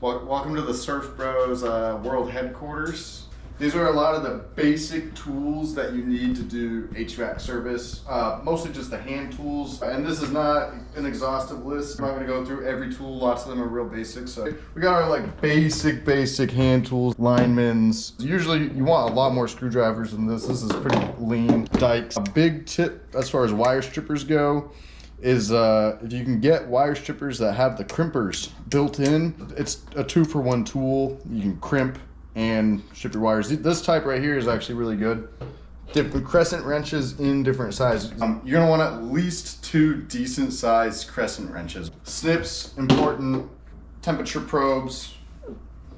Welcome to the Surf Bros World Headquarters. These are a lot of the basic tools that you need to do HVAC service, mostly just the hand tools. And this is not an exhaustive list. I'm not gonna go through every tool, lots of them are real basic. So we got our like basic hand tools, linemen's. Usually you want a lot more screwdrivers than this. This is pretty lean. Dikes. A big tip as far as wire strippers go is if you can get wire strippers that have the crimpers built in, it's a 2-for-1 tool. You can crimp and strip your wires. This type right here is actually really good. Different Crescent wrenches in different sizes. You're gonna want at least 2 decent sized Crescent wrenches. Snips, important. Temperature probes,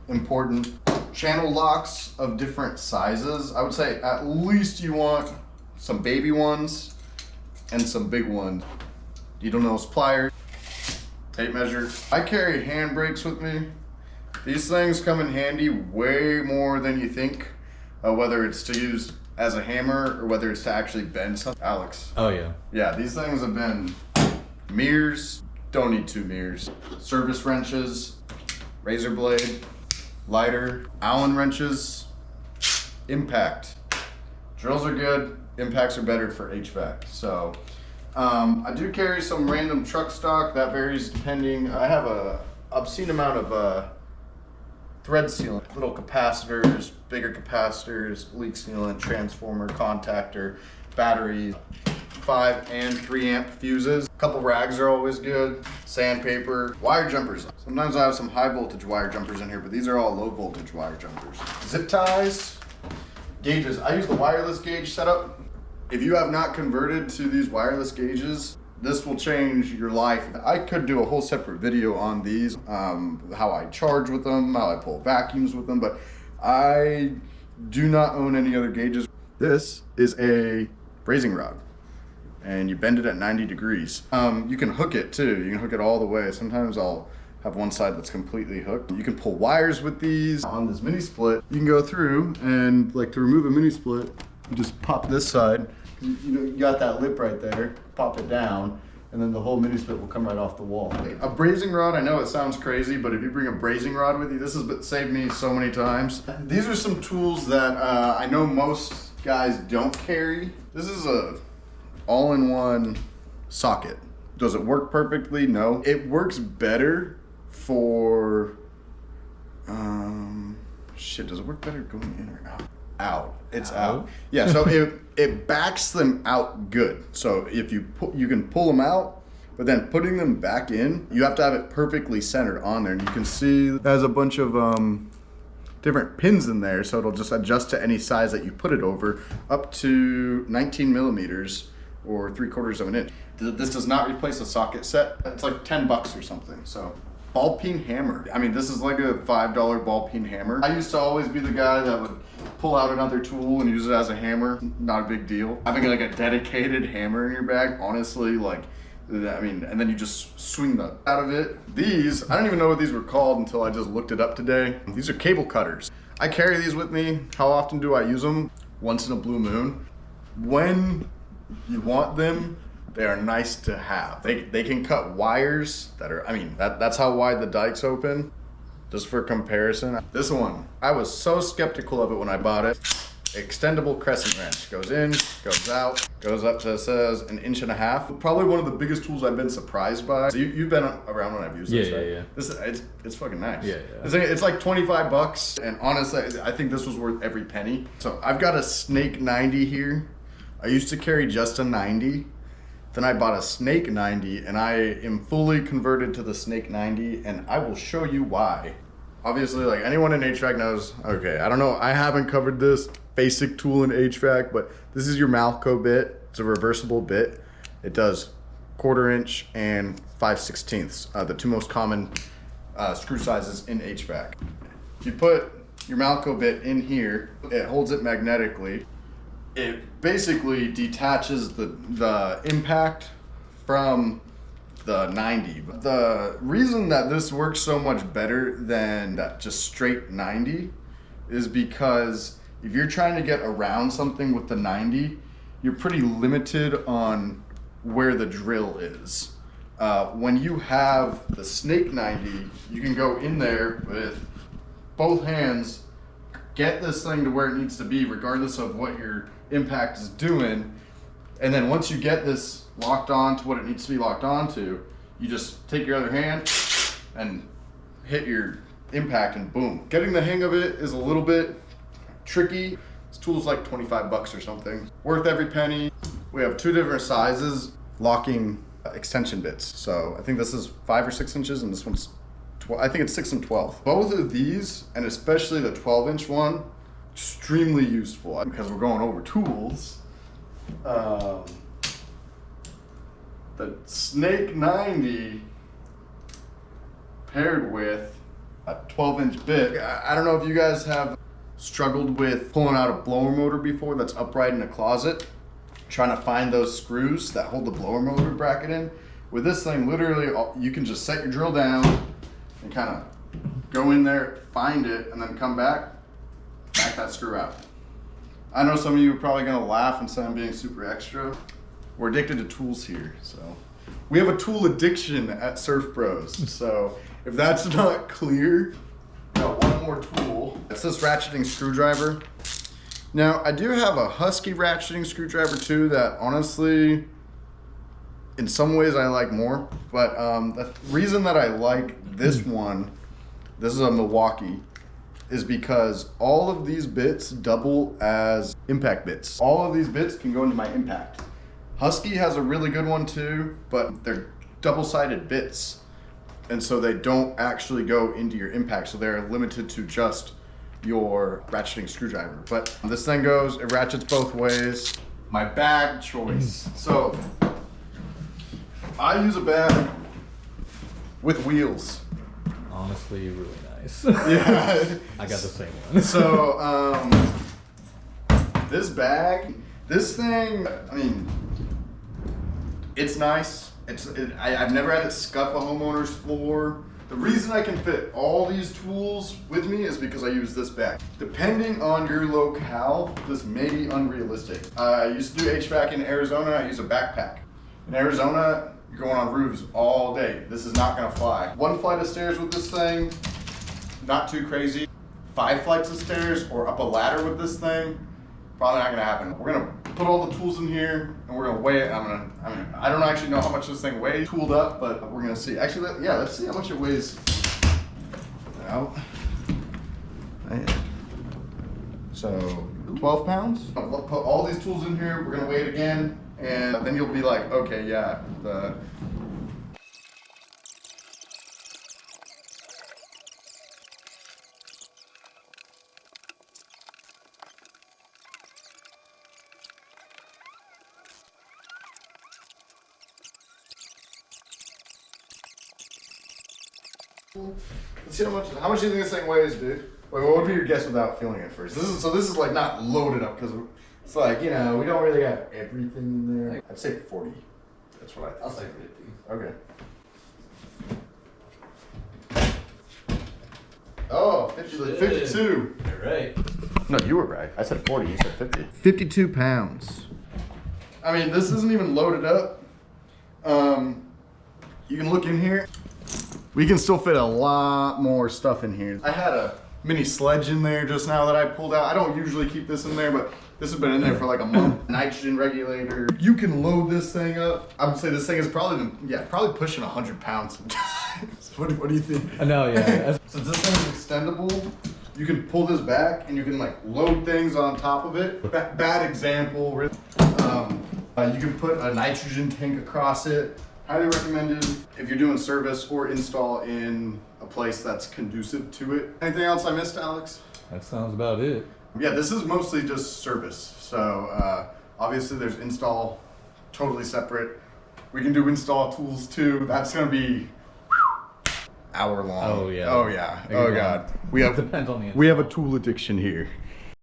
important. Channel locks of different sizes. I would say at least you want some baby ones and some big ones. Needle nose pliers, tape measure. I carry hand brakes with me. These things come in handy way more than you think, whether it's to use as a hammer or whether it's to actually bend something. Alex. Oh yeah. Yeah, these things have been mirrors, don't need 2 mirrors. Service wrenches, razor blade, lighter, Allen wrenches, impact. Drills are good, impacts are better for HVAC. So I do carry some random truck stock that varies depending. I have a obscene amount of thread sealant, little capacitors, bigger capacitors, leak sealant, transformer, contactor, batteries, 5 and 3 amp fuses. A couple rags are always good. Sandpaper, wire jumpers. Sometimes I have some high voltage wire jumpers in here, but these are all low voltage wire jumpers. Zip ties, gauges. I use the wireless gauge setup. If you have not converted to these wireless gauges, this will change your life. I could do a whole separate video on these, how I charge with them, how I pull vacuums with them, but I do not own any other gauges. This is a brazing rod, and you bend it at 90 degrees. You can hook it too. You can hook it all the way. Sometimes I'll have one side that's completely hooked. You can pull wires with these. On this mini split, you can go through and like to remove a mini split, you just pop this side. You got that lip right there, pop it down, and then the whole mini split will come right off the wall. A brazing rod, I know it sounds crazy, but if you bring a brazing rod with you, this has saved me so many times. These are some tools that I know most guys don't carry. This is a all-in-one socket. Does it work perfectly? No. It works better for, does it work better going in or out? Out. It's out. Yeah, so it backs them out good. So if you can pull them out, but then putting them back in, you have to have it perfectly centered on there. And you can see it has a bunch of different pins in there, so it'll just adjust to any size that you put it over, up to 19 millimeters or 3/4 of an inch. This does not replace a socket set. It's like 10 bucks or something. So ball peen hammer. I mean, this is like a $5 ball peen hammer. I used to always be the guy that would pull out another tool and use it as a hammer. Not a big deal. Having like a dedicated hammer in your bag, honestly, like, I mean, and then you just swing the out of it. These, I don't even know what these were called until I just looked it up today. These are cable cutters. I carry these with me. How often do I use them? Once in a blue moon. When you want them, they are nice to have. They can cut wires that are, I mean, that's how wide the dikes open. Just for comparison, this one, I was so skeptical of it when I bought it. Extendable Crescent wrench. Goes in, goes out, goes up to, it says, 1.5 inches. Probably one of the biggest tools I've been surprised by. So you've been around when I've used this, right? Yeah. It's fucking nice. Yeah. It's like 25 bucks, and honestly, I think this was worth every penny. So I've got a Snake 90 here. I used to carry just a 90. Then I bought a Snake 90, and I am fully converted to the Snake 90, and I will show you why. Obviously, like anyone in HVAC knows, okay, I don't know, I haven't covered this basic tool in HVAC, but this is your Malco bit. It's a reversible bit. It does 1/4 inch and 5/16, the 2 most common screw sizes in HVAC. If you put your Malco bit in here, it holds it magnetically. It basically detaches the impact from the 90. The reason that this works so much better than that just straight 90 is because if you're trying to get around something with the 90, you're pretty limited on where the drill is. When you have the Snake 90, you can go in there with both hands, get this thing to where it needs to be regardless of what your impact is doing. And then once you get this locked on to what it needs to be locked onto, you just take your other hand and hit your impact and boom. Getting the hang of it is a little bit tricky. This tool's like 25 bucks or something. Worth every penny. We have 2 different sizes locking extension bits. So I think this is 5 or 6 inches and this one's I think it's 6 and 12. Both of these, and especially the 12-inch one, extremely useful because we're going over tools. The Snake 90 paired with a 12-inch bit. I don't know if you guys have struggled with pulling out a blower motor before that's upright in a closet, trying to find those screws that hold the blower motor bracket in. With this thing, literally, you can just set your drill down and kind of go in there, find it, and then come back that screw out. I know some of you are probably gonna laugh and say I'm being super extra. We're addicted to tools here, so. We have a tool addiction at Surf Bros, so if that's not clear, we got one more tool. It's this ratcheting screwdriver. Now, I do have a Husky ratcheting screwdriver too that honestly, in some ways I like more, but the reason that I like this one, this is a Milwaukee, is because all of these bits double as impact bits. All of these bits can go into my impact. Husky has a really good one too, but they're double-sided bits, and so they don't actually go into your impact, so they're limited to just your ratcheting screwdriver. But this thing goes, it ratchets both ways. My bag choice. So I use a bag with wheels. Honestly, really nice. Yeah. I got the same one. So, this bag, this thing, I mean, it's nice. I've never had it scuff a homeowner's floor. The reason I can fit all these tools with me is because I use this bag. Depending on your locale, this may be unrealistic. I used to do HVAC in Arizona, I use a backpack. In Arizona, you're going on roofs all day. This is not gonna fly. 1 flight of stairs with this thing, not too crazy. 5 flights of stairs or up a ladder with this thing, probably not gonna happen. We're gonna put all the tools in here and we're gonna weigh it. I don't actually know how much this thing weighs tooled up, but we're gonna see. Actually, let's see how much it weighs out. So 12 pounds. I'll put all these tools in here. We're gonna weigh it again. And then you'll be like, okay, yeah, let's see how much do you think this thing weighs, dude? Wait, what would be your guess without feeling it first? This is like not loaded up because it's like, you know, we don't really have everything in there. I'd say 40. That's what I think. I'll say 50. Okay. Oh, 52. You're right. No, you were right. I said 40, you said 50. 52 pounds. I mean, this isn't even loaded up. You can look in here. We can still fit a lot more stuff in here. I had a mini sledge in there just now that I pulled out. I don't usually keep this in there, but this has been in there for like a month. Nitrogen regulator. You can load this thing up. I would say this thing is probably pushing 100 pounds sometimes. What do you think? No, yeah. Since this thing is extendable, you can pull this back and you can like load things on top of it. Bad example. You can put a nitrogen tank across it. Highly recommended if you're doing service or install in a place that's conducive to it. Anything else I missed, Alex? That sounds about it. Yeah, this is mostly just service. So obviously there's install totally separate. We can do install tools too. That's gonna be hour long. Oh yeah. Oh yeah. Oh god. Depends on the install. We have a tool addiction here.